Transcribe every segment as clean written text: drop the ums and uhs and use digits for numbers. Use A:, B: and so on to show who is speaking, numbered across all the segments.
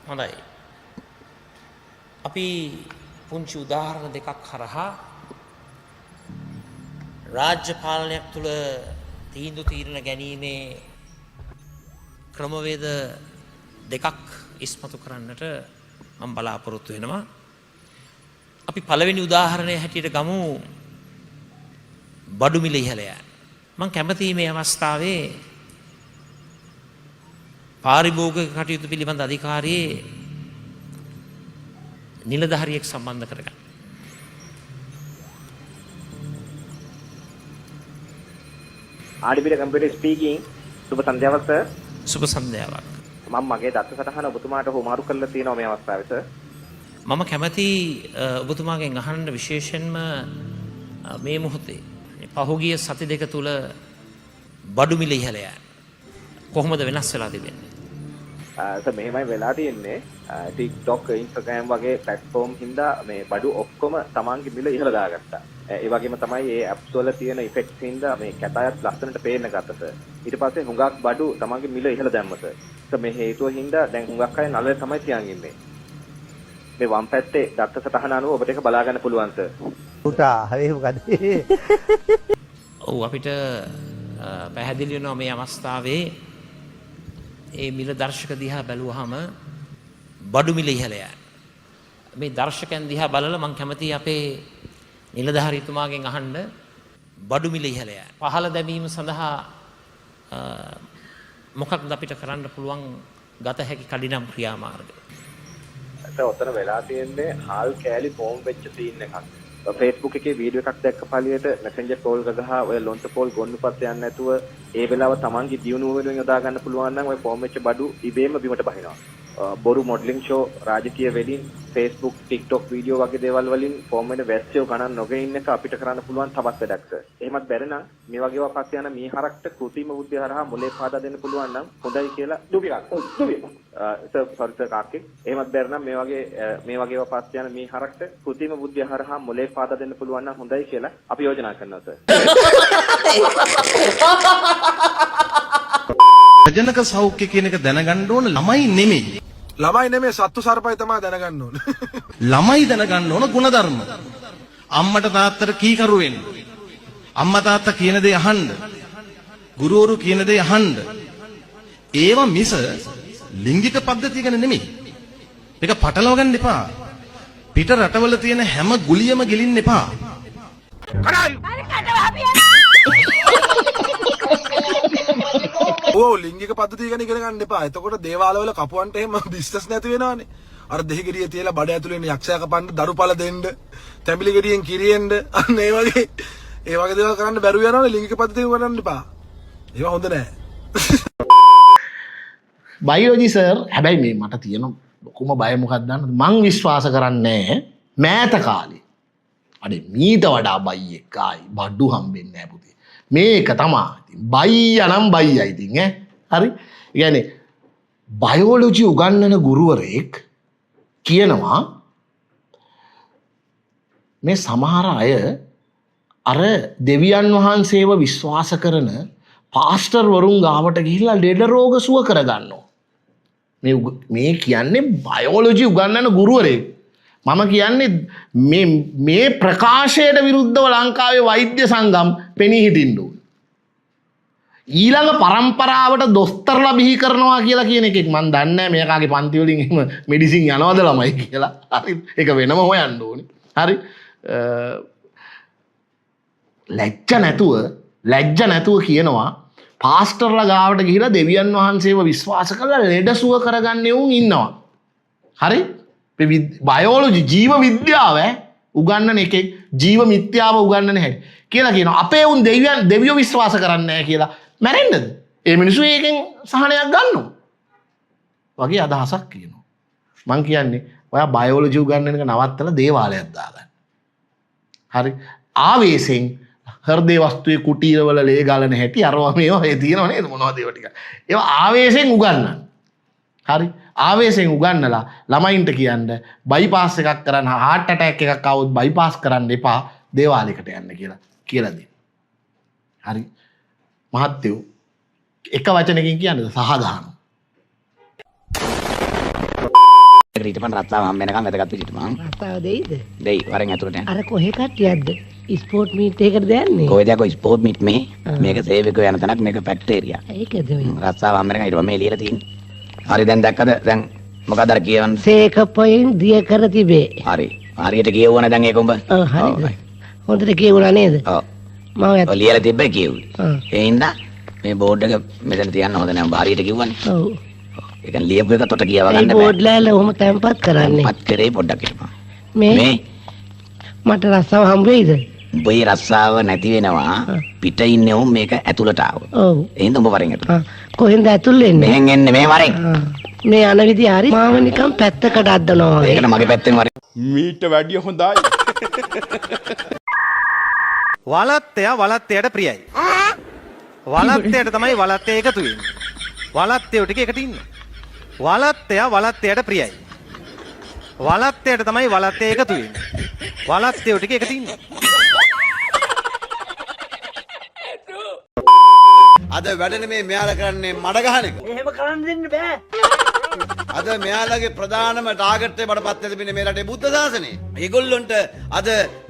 A: හොඳයි. අපි පුංචි උදාහරණ දෙකක් හරහා රාජ්‍ය පාලනයක් තුළ තීන්දුව తీරන ගැනීමේ ක්‍රමවේද දෙකක් ඉස්මතු කරන්නට මම බලාපොරොත්තු වෙනවා. අපි පළවෙනි උදාහරණය හැටියට ගමු බඩු මිල ඉහළ යෑම. මම කැමතියි මේ අවස්ථාවේ පාරිභෝගික කටයුතු පිළිබඳ අධිකාරියේ නිලධාරියෙක් සම්බන්ධ කරගන්න.
B: ආඩිබිට කම්පියුටර් ස්පීකින් සුබ සන්ධ්‍යාවක් සර්.
A: සුබ සන්ධ්‍යාවක්.
B: මම මගේ දත්ත සටහන ඔබතුමාට හොමාරු කරලා තියෙනවා මේ අවස්ථාවේ සර්.
A: මම කැමති ඔබතුමාගෙන් අහන්න විශේෂයෙන්ම මේ මොහොතේ පහුගිය සති දෙක තුල බඩු මිල ඉහළ යෑම කොහොමද වෙනස් වෙලා තිබෙන්නේ?
B: සර් මෙහෙමයි වෙලා තියෙන්නේ. TikTok, Instagram වගේ platform හින්දා මේ බඩු ඔක්කොම තමන්ගේ මිල ඉහළ දාගත්තා. ඒ වගේම තමයි මේ apps වල තියෙන effects හින්දා මේ කැතයත් ලස්සනට පේන්න ගත්තා සර්. ඊට පස්සේ හුඟක් බඩු තමන්ගේ මිල ඉහළ දැම්ම සර්. සර් මේ හේතුව හින්දා දැන් හුඟක් අය නලල තමයි තියන් ඉන්නේ. මේ වම් පැත්තේ දත්ත සටහන අනුව ඔබට ඒක බලා ගන්න පුළුවන් සර්.
C: පුතා හරි මොකද?
A: ඔව් අපිට පැහැදිලි වෙනවා මේ අවස්ථාවේ ඒ මිල දර්ශක දිහා බැලුවහම බඩු මිල ඉහළ යෑම. මේ දර්ශකයන් දිහා බලලා මම කැමතියි අපේ නිලධාරීතුමාගෙන් අහන්න බඩු මිල ඉහළ යෑම. පහළ දැමීම සඳහා මොකක්ද අපිට කරන්න පුළුවන් ගත හැකි කඩිනම් ක්‍රියාමාර්ග?
B: ඔතන වෙලා තියෙන්නේ හාල් කෑලි ෆෝම් වෙච්ච සීන් එකක්. Facebook එකේ වීඩියෝ එකක් දැක්ක පළියට Messenger call එක ගහ ඔය ලොන්ච පෝල් ගොන්නුපත් යන්නේ නැතුව ඒ වෙලාව තමන්ගේ දියුණුව වෙනුවෙන් යොදා ගන්න පුළුවන් නම් ඔය ෆෝම් වෙච්ච බඩු ඉබේම බිමට බහිනවා. බොරු මොඩලින් ෂෝ, රාජකීය වෙඩින්, Facebook, TikTok වීඩියෝ වගේ දේවල් වලින් ෆෝම් වෙන වැස්සෝ ගණන් නොගෙන ඉන්න එක අපිට කරන්න පුළුවන් තවත් වැඩක් සර්. එහෙමත් බැරි නම් මේ වගේ වපස් යන මේ හරක්ට කෘතිම බුද්ධිය හරහා මොලේ පාදා දෙන්න පුළුවන් නම් හොඳයි කියලා දුවියක්. සර් කාර්තික්. එහෙමත් බැරි නම් මේ වගේ වපස් යන මේ හරක්ට කෘතිම බුද්ධිය හරහා මොලේ පාදා දෙන්න පුළුවන් නම් හොඳයි කියලා අපි යෝජනා කරනවා සර්.
D: ජනක සෞඛ්‍ය කියන එක දැනගන්න ඕන ළමයි නෙමෙයි.
E: ළමයි නෙමෙයි සත්තු සර්පයි තමයි දැනගන්න ඕන.
D: ළමයි දැනගන්න ඕන ಗುಣධර්ම. අම්මට තාත්තට කීකරු වෙන්න. අම්මා තාත්තා කියන දේ අහන්න. ගුරුවරු කියන දේ අහන්න. ඒවා මිස ලිංගික පද්ධතිය ගැන නෙමෙයි. මේක පටලව ගන්න එපා. පිට රටවල තියෙන හැම ගුලියම ගිලින්න එපා.
E: ඕ ලිංගික පද්ධතිය ගැන ඉගෙන ගන්න එපා. එතකොට දේවාලවල කපුවන්ට එහෙම බිස්නස් නැති වෙනවනේ. අර දෙහි ගෙඩිය තියලා බඩ ඇතුලේ ඉන්න යක්ෂයා කපන්න දරුපල දෙන්න, තැඹිලි ගෙඩියෙන් කිරියෙන්න අන්න ඒ වගේ දේවල් කරන්න බැරුව යනවනේ ලිංගික පද්ධතිය කරන්න එපා. ඒවා හොඳ නෑ.
F: බයෝලොජි සර් හැබැයි මේ මට තියෙන ලොකුම බය මොකක්ද දන්නවද? මං විශ්වාස කරන්නේ මෑත කාලේ. අනේ මීට වඩා බයියෙක් ආයි බඩු හම්බෙන්නේ නැහැ පුතේ. මේක තමයි. බයියා නම් බයියා ඉතින් ඈ. හරි? ඒ කියන්නේ බයෝලොජි උගන්වන ගුරුවරයෙක් කියනවා මේ සමහර අය අර දෙවියන් වහන්සේව විශ්වාස කරන පාස්ටර් වරුන් ගාවට ගිහිල්ලා ලෙඩ රෝග සුව කරගන්නවා. මේ කියන්නේ බයෝලොජි උගන්වන ගුරුවරයෙක්. මම කියන්නේ මේ ප්‍රකාශයට විරුද්ධව ලංකාවේ වෛද්‍ය සංගම් පෙනී හිටින්න ඕන. ඊළඟ පරම්පරාවට දොස්තරලා බිහි කරනවා කියලා කියන එකෙක් මම දන්නේ නැහැ මේකාගේ පන්ති වලින් එහෙම මෙඩිසින් යනවද ළමයි කියලා. හරි ඒක වෙනම හොයන්න ඕනේ. හරි ලැජ්ජ නැතුව කියනවා පාස්ටර්ලා ගාවට ගිහිලා දෙවියන් වහන්සේව විශ්වාස කරලා ලෙඩ සුව කරගන්නේ උන් ඉන්නවා. හරි බයෝලොජි ජීව විද්‍යාව උගන්නන එකෙක් ජීව මිත්‍යාව උගන්නන හැටි කියලා කියනවා. අපේ උන් දෙවියෝ විශ්වාස කරන්නේ නැහැ කියලා මැරෙන්නද? ඒ මිනිස්සු ඒකෙන් සහනයක් ගන්නවා වගේ අදහසක් කියනවා. මං කියන්නේ ඔයා බයෝලොජි උගන්නන එක නවත්තලා දේවාලයක් දාගන්න. හරි ආවේශයෙන් හෘදේ වස්තුවේ කුටීරවල ලේ ගලන හැටි අරවා මේවා ඒ තියෙනව නේද මොනවද ඒවා ටික. ඒවා ආවේශයෙන් උගන්නන්න. හරි ආවේශයෙන් උගන්නලා ළමයින්ට කියන්න බයිපාස් එකක් කරන්න හાર્ට් ඇටැක් එකක් ආවොත් බයිපාස් කරන්න එපා දේවාලයකට යන්න කියලා දෙන්න. හරි මහත්තයෝ එක වචනකින් කියන්නද සහගහන
C: ඊටපන් රත්තාව හම් වෙනකන් වැදගත් විදිහට මං
G: රස්තාව දෙයිද?
C: දෙයි වරෙන් ඇතුළට යන්න.
G: අර කොහේ කට්ටියක්ද? ස්පෝර්ට් මීට් එකකටද යන්නේ?
C: කොහෙද යකෝ ස්පෝර්ට් මීට් මේ? මේක සේවකයෝ යන තැනක් මේක ෆැක්ටේරියා.
G: ඒකද ඔය.
C: රත්තාව හම් වෙනකන් ඊට මේ ලියලා තියෙන්නේ. හරි දැන් දැක්කද? දැන් මොකද අර කියවන්නේ?
G: සේකපොයින් දිය කර තිබේ.
C: හරි. හරියට කියවුවනේ දැන් ඒක උඹ.
G: ඔව් හරිද? හොඳට කියුණා නේද?
C: ඔව්.
G: මම
C: ඔය ලියලා තිබ්බේ කියුවේ.
G: ඔව්.
C: ඒ හින්දා මේ බෝඩ් එක මෙතන තියන්න හොඳ නැහැ. උඹ හරියට කිව්වනේ.
G: ඔව්.
C: ඒක ලියපු එක තොට කියව
G: ඒ
C: ගන්න බෑ.
G: බෝඩ් ලෑල්ල ඔහොම තැම්පත් කරන්නේ.
C: මත් කරේ පොඩ්ඩක් හිටපන්.
G: මේ මට රස්සාව හම්බ වෙයිද?
C: උඹේ රස්සාව නැති වෙනවා පිට ඉන්නේ උන් මේක ඇතුළට ආව.
G: ඔව්.
C: එහෙනම් උඹ වරෙන් ඇතුළට.
G: කොහෙන්ද ඇතුල් වෙන්නේ?
C: මෙහෙන් එන්නේ මේ වරෙන්.
G: මේ යන විදිය හරි මාව නිකන් පැත්තකට අද්දනවා වගේ.
C: ඒකට මගේ පැත්තෙන් වරෙන්.
H: මීට වැඩිය හොඳයි.
I: වලත්තයට ප්‍රියයි. වලත්තයට තමයි වලත්තය එකතු වෙන්නේ. වලත්තයෝ ටික එකට ඉන්න. වලත්තයට ප්‍රියයි. වලත්තයට තමයි වලත්තය එකතු වෙන්නේ. වලත්තයෝ ටික එකට ඉන්න.
J: අද වැඩන මේ මෙයාලා කරන්නේ මඩ ගහන එක.
G: එහෙම කරන්න දෙන්න බෑ.
J: අද මෙයාලගේ ප්‍රධානම ටාගට් එක බඩපත් ලැබෙන්නේ මේ රටේ බුද්ධ ශාසනය. ඒගොල්ලොන්ට අද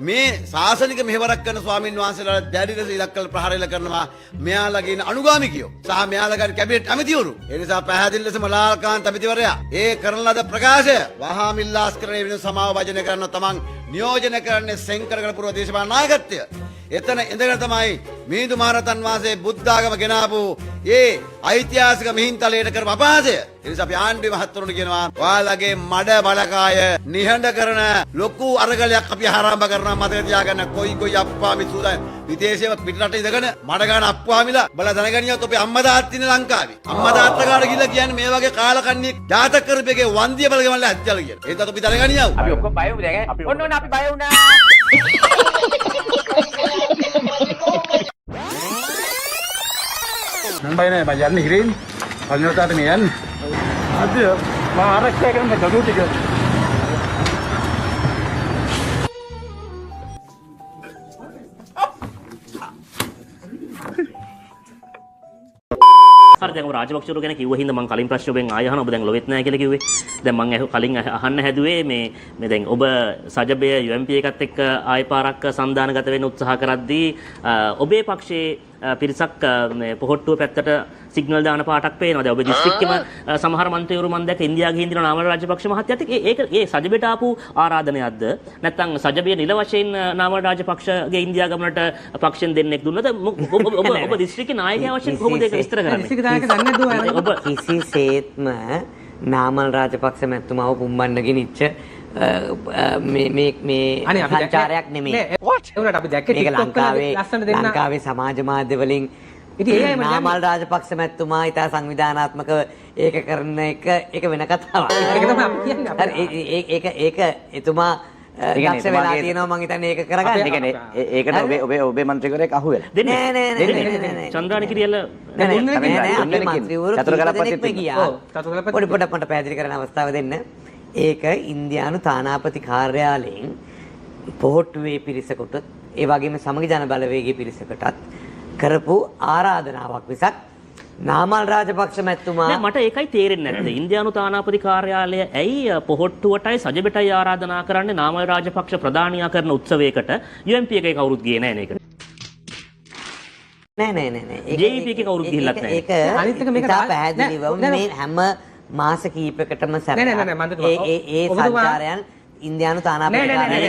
J: මේ ශාසනික මෙහෙවරක් කරන ස්වාමින් වහන්සේලාට දැඩි ලෙස ඉලක්කල ප්‍රහාර කළා මෙයාලගේ අනුගාමිකයෝ සහ මෙයාලගේ කැබිනට් ඇමතිවරු. ඒ නිසා පැහැදිලි ලෙසම ලාල්කාන්ත ඇමතිවරයා ඒ කරන ලද ප්‍රකාශය වහා මිල්ලාස්කරණය වෙන සමාව වජනය කරන තමන් නියෝජනය කරන්නේ සෙන්කරගල පුරව දේශපාලන නායකත්වය. එතන ඉඳගෙන තමයි මිහිඳු මහරහතන් වහන්සේ බුද්ධ ආගම ගෙනාවු ඒ ඓතිහාසික මිහින්තලයට කරපු අපහාසය. ඒ නිසා අපි ආණ්ඩුවේ මහත්වරුන්ට කියනවා ඔයාලගේ මඩ බලකාය නිහඬ කරන ලොකු අරගලයක් අපි ආරම්භ කරනවා මතක තියාගන්න. කොයි අප්පාමි සූදා විදේශයේ පිටරට ඉඳගෙන මඩ ගන්න අප්පාමිලා බල දැනගනියොත් ඔබේ අම්මා තාත්තා ඉන්න ලංකාවේ. අම්මා තාත්තා කාට ගිහලා කියන්නේ මේ වගේ කාලකන්ණියෙක් ජාතක කරපේකේ වන්දිය බලගමල්ල ඇත්තල කියන. ඒකත් අපි දැනගනියව.
A: අපි ඔක්කොම බය වුණා දැන්. ඔන්න අපි බය වුණා.
H: මම බය නෑ මම යන්නේ ඉරෙන්. පල්ලෙහාට මේ යන්නේ. අද මම ආරක්ෂා කරන දඩුව ටික
K: හරි දැන් ඔබ රාජපක්ෂවරු ගැන කිව්ව හින්දා මම කලින් ප්‍රශ්න ඔබෙන් ආය අහන ඔබ දැන් ලොවෙත් නැහැ කියලා කිව්වේ. දැන් මම කලින් අහන්න හැදුවේ මේ දැන් ඔබ සජබය UMP එකත් එක්ක ආය පාරක් සම්දානගත වෙන්න උත්සාහ කරද්දී ඔබේ පක්ෂයේ පිරිසක් මේ පොහොට්ටුව පැත්තට සිග්නල් දාන පාටක් පේනවා. දැන් ඔබේ දිස්ත්‍රික්කෙම සමහර මන්ත්‍රීවරු මම දැක්ක ඉන්දියා ගිහින් දින නාමල් රාජපක්ෂ මහත්තයාත් එක්ක ඒ සජබයට ආපු ආරාධනයක්ද නැත්නම් සජබය නිල වශයෙන් නාමල් රාජපක්ෂගේ ඉන්දියා ගමනට පක්ෂෙන් දෙන්නෙක් දුන්නද? ඔබ දිස්ත්‍රික්කේ නායකයා වශයෙන් කොහොමද ඒක විස්තර කරන්නේ?
L: ඔබ කිසිසේත්ම නාමල් රාජපක්ෂ මැතිතුමාව පුම්බන්න ගෙනිච්ච මේ සංචාරයක් නෙමෙයි. ඒක ලංකාවේ සමාජ මාධ්‍ය වලින් නාමල් රාජපක්ෂ මැතිතුමා ඉතා සංවිධානාත්මක ඒක කරන එක වෙන කතාවක්. ඒක එතුමා දක්ෂ වෙලා තියෙනවා මං හිතන්නේ ඒක කරගන්න.
C: ඒකට ඔබේ මන්ත්‍රීවරයෙක් අහුවෙලා.
K: නෑ. චන්ද්‍රානි කිරියල
L: පොඩි මට පැහැදිලි කරන අවස්ථාව දෙන්න. ඒක ඉන්දියානු තානාපති කාර්යාලයෙන් පොහොට්ටුවේ පිරිසකට ඒ වගේම සමගි ජන බලවේගයේ පිරිසකටත් කරපු ආරාධනාවක් විසක් නාමල් රාජපක්ෂ මැතිතුමා
K: මට ඒකයි තේරෙන්නේ නැත්තේ. ඉන්දියානු තානාපති කාර්යාලය ඇයි පොහොට්ටුවටයි සජබෙටයි ආරාධනා කරන්නේ නාමල් රාජපක්ෂ ප්‍රධානියා කරන උත්සවයකට UMP එකේ කවුරුත් ගියේ නැහැ නේද?
L: නෑ.
K: JVP එකේ කවුරුත් ගිහිල්ලත් නැහැ.
L: ඒක අනිත් එක මේක පැහැදිලිවම මේ හැම මාස කීපයකටම සැරයක් ඒ සංචාරයන් ඉන්දියානු තානාපති
I: කාර්යාලය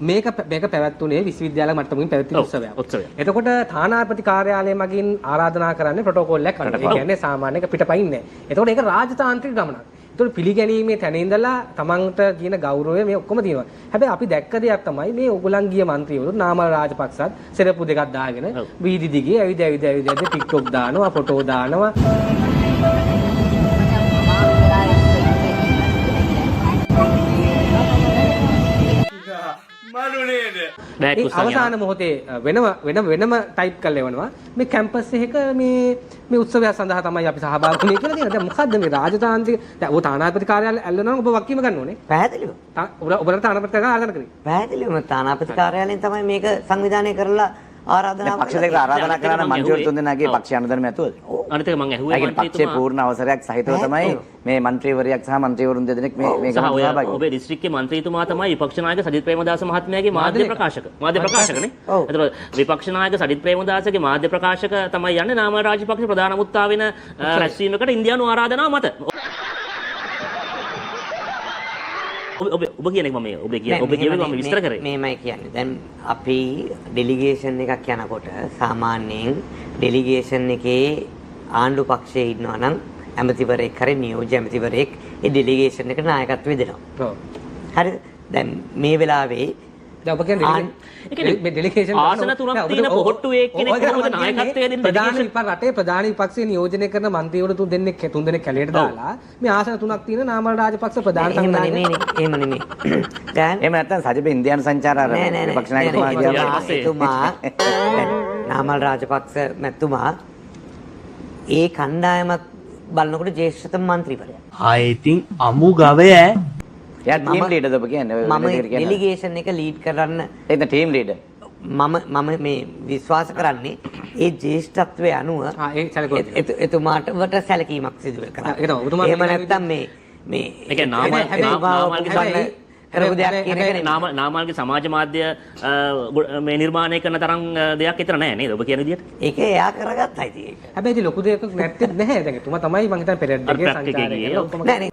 I: මේක පැවැත්වුණේ විශ්වවිද්‍යාල මට්ටමින් පැවැත්වෙන උත්සවයක්. එතකොට තානාපති කාර්යාලය මගින් ආරාධනා කරන්නේ ප්‍රොටෝකෝල් එකක් කරනවා. ඒ කියන්නේ සාමාන්‍ය එක පිටපයින් නෑ. එතකොට ඒක රාජතාන්ත්‍රික ගමනක්. එතකොට පිළිගැනීමේ තැන ඉඳලා තමන්ට කියන ගෞරවය මේ ඔක්කොම තියෙනවා. හැබැයි අපි දැක්ක දෙයක් තමයි මේ ඕගොල්ලන් ගිය മന്ത്രിවරු නාමල් රාජපක්ෂත් සෙරප්පු දෙකක් දාගෙන වීදි දිගේ ඇවිද ටික්ටොක් දානවා ෆොටෝ දානවා. අවසාන මොහොතේ වෙනම ටයිප් කරලා එවනවා මේ කැම්පස් එකක මේ උත්සවය සඳහා තමයි අපි සහභාගී වුණේ කියලා කියනවා. දැන් මොකද්ද මේ රාජතාන්ත්‍රික දැන් ඔය තානාපති කාර්යාලය ඇල්ලනවා ඔබ වක්කීම ගන්න ඕනේ.
L: පැහැදිලිව.
I: ඔබට තානාපති කාර්යාලය ආරාධනා කරේ.
L: පැහැදිලිවම තානාපති කාර්යාලයෙන් තමයි මේක සංවිධානය කරලා ආරාධනාවක්
C: පක්ෂ දෙකට ආරාධනා කරන මන්ත්‍රීවරු තුන්දෙනාගේ පක්ෂ අනුදැනුම ඇතුළද?
K: අනිත් එක මම ඇහුවේ
C: පක්ෂයේ පූර්ණ අවසරයක් සහිතව තමයි මේ මන්ත්‍රීවරයෙක් සහ මන්ත්‍රීවරුන් දෙදෙනෙක් මේ ගමන සහභාගී වෙන්නේ.
K: ඔබේ දිස්ත්‍රික්කයේ මන්ත්‍රීතුමා තමයි විපක්ෂ නායක සජිත් ප්‍රේමදාස මහත්මයාගේ මාධ්‍ය ප්‍රකාශකනේ. ඒතර විපක්ෂ නායක සජිත් ප්‍රේමදාසගේ මාධ්‍ය ප්‍රකාශක තමයි යන්නේ නාමල් රාජපක්ෂ ප්‍රධාන මුත්තා වෙන රැස්වීමකට ඉන්දියානු ආරාධනාව මත. ඔබ කියන එක මම ඔබ කියන මම විස්තර කරේ.
L: මේමයි කියන්නේ. දැන් අපි ඩෙලිගේෂන් එකක් යනකොට සාමාන්‍යයෙන් ඩෙලිගේෂන් එකේ ආණ්ඩු පක්ෂයේ ඉන්නවා නම් ඇමතිවරයෙක් හරි නියෝජ්‍ය ඇමතිවරයෙක් ඒ ඩෙලිගේෂන් එකට නායකත්වය දෙනවා. ඔව්. හරිද? දැන් මේ වෙලාවේ
I: දැන් ඔබ කියන්නේ මේ ඩෙලිගේෂන්
K: ආසන තුනක් තියෙන පොහොට්ටුවේ කෙනෙක් කොහොමද නායකත්වය දෙන්නේ?
I: ප්‍රධාන රටේ ප්‍රධාන විපක්ෂයේ නියෝජනය කරන මන්ත්‍රීවරු තුන් දෙනෙක් කැලේට දාලා මේ ආසන තුනක් තියෙන නාමල් රාජපක්ෂ ප්‍රධාන සංවිධානය
L: එහෙම නෙමෙයි. දැන්
C: එහෙම නැත්නම් සජිබ ඉන්දියානු සංචාර විපක්ෂ નાයකතුමා
L: එතුමා නාමල් රාජපක්ෂ මැතිතුමා ඒ කණ්ඩායමත් බලනකොට ජ්‍යෙෂ්ඨතම මන්ත්‍රීවරයා.
H: ඉතින් අමු ගවය
C: යා ටීම් ලීඩර්ද ඔබ කියන්නේ?
L: මම ඩෙලිගේෂන් එක ලීඩ් කරන්න
C: ඒක ටීම් ලීඩර්.
L: මම මේ විශ්වාස කරන්නේ ඒ ජ්‍යෙෂ්ඨත්වය අනුව එතුමාට වට සැලකීමක් සිදු කරනවා. එහෙම නැත්නම් මේ
K: ඒ කියන්නේ නාමල්ගේ
L: කරපු දෙයක් කියන එක
K: නාමල්ගේ සමාජ මාධ්‍ය මේ නිර්මාණය කරන තරම් දෙයක් විතර නෑ නේද ඔබ කියන විදිහට?
L: ඒක එයා කරගත්තා ඉතින් ඒක.
I: හැබැයි ඉතින් ලොකු දෙයක් නැත්තේ නැහැ. දැන් එතුමා තමයි මං හිතන්නේ පෙරේඩ් එකේ සංචාරය ඔක්කොම
L: නෑ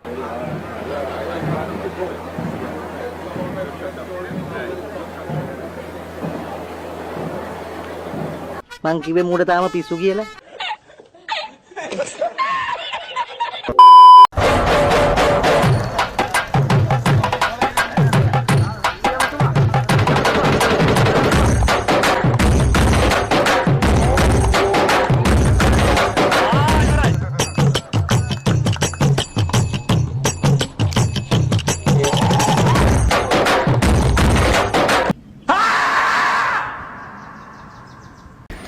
H: මං කිව්වේ මූට තාම පිස්සු කියලා.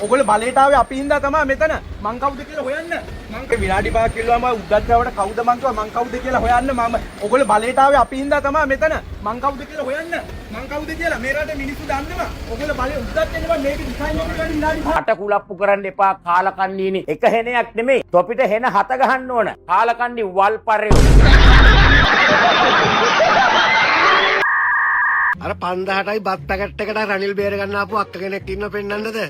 E: ඔගොල්ලෝ බලයට ආවේ අපි හින්දා තමයි මෙතන. මං කවුද කියලා හොයන්න. මං විනාඩි 5ක් කිව්වම උද්දච්චවට කවුද මං කිව්වා මං කවුද කියලා හොයන්න. මම ඔගොල්ලෝ බලයට ආවේ අපි හින්දා තමයි මෙතන. මං කවුද කියලා හොයන්න. මං කවුද කියලා මේ රටේ මිනිස්සු දන්නවා. ඔගොල්ලෝ බලේ උද්දච්ච වෙනවා මේක ඩිසයින් එක කරලා විනාඩි 5ක්.
C: අට කුලප්පු කරන්න එපා කාලකන්ණියනේ. එක හෙනයක් නෙමෙයි. තොපිට හෙන 7 ගහන්න ඕන. කාලකන්ණි වල්පරේ.
H: අර 5000ටයි බත් පැකට් එකට රනිල් බේර ගන්න ආපු අක්ක කෙනෙක් ඉන්න පෙන්නන්නද?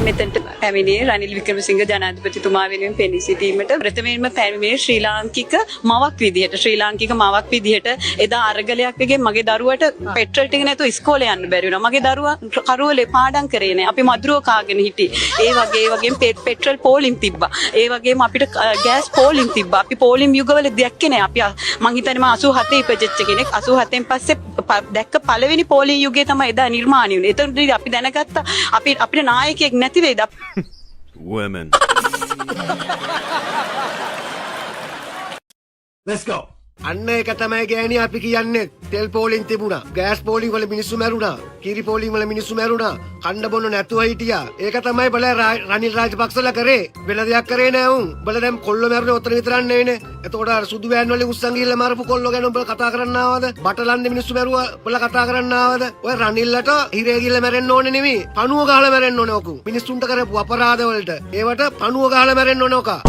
M: මෙතනට පැමිණියේ රනිල් වික්‍රමසිංහ ජනාධිපතිතුමා වෙනුවෙන් පෙනී සිටීමට ප්‍රථමයෙන්ම පැමිණියේ ශ්‍රී ලාංකික මවක් විදිහට එදා අරගලයක් වගේ මගේ දරුවට පෙට්‍රල් ටික නැතුව ඉස්කෝලේ යන්න බැරි වුණා. මගේ දරුවා කරුවලේ පාඩම් කරේ නැහැ. අපි මදුරුව කාගෙන හිටියේ. ඒ වගේම පෙට්‍රල් පෝලිම් තිබ්බා. ඒ වගේම අපිට ගෑස් පෝලිම් තිබ්බා. අපි පෝලිම් යුගවල දැක්කේ නැහැ. අපි මං හිතන්නේ මම 87 ඉපදෙච්ච කෙනෙක්. 87න් පස්සේ දැක්ක පළවෙනි පෝලිම් යුගය තමයි එදා නිර්මාණය වුණේ. එතනදී අපි දැනගත්තා අපිට නායකයෙක් නැති වේද?
J: Women.
H: Let's go. අන්න ඒක තමයි ගෑණි අපි කියන්නේ. තෙල් පෝලිං තිබුණා. ගෑස් පෝලිං වල මිනිස්සු මැරුණා. කිරි පෝලිං වල මිනිස්සු මැරුණා. කන්න බොන්න නැතුව හිටියා. ඒක තමයි බල රනිල් රාජපක්ෂලා කරේ. වෙන දෙයක් කරේ නෑ උන්. බල දැන් කොල්ල මැරුණේ ඔතන විතරක් නෙවෙයිනේ. එතකොට අර සුදු වෑන් වලින් උස්සන් ගිහිල්ලා මරපු කොල්ල ගැන උඹලා කතා කරන්න ආවද? බටලන්දේ මිනිස්සු මැරුවා උඹලා කතා කරන්න ආවද? ඔය රනිල්ලට හිරේ ගිහිල්ලා මැරෙන්න ඕනේ නෙමෙයි. පණුව ගහලා මැරෙන්න ඕනේ ඔකු. මිනිස්සුන්ට කරපු අපරාධ වලට. ඒවට පණුව ගහලා මැරෙන්න ඕනේ ඔකා.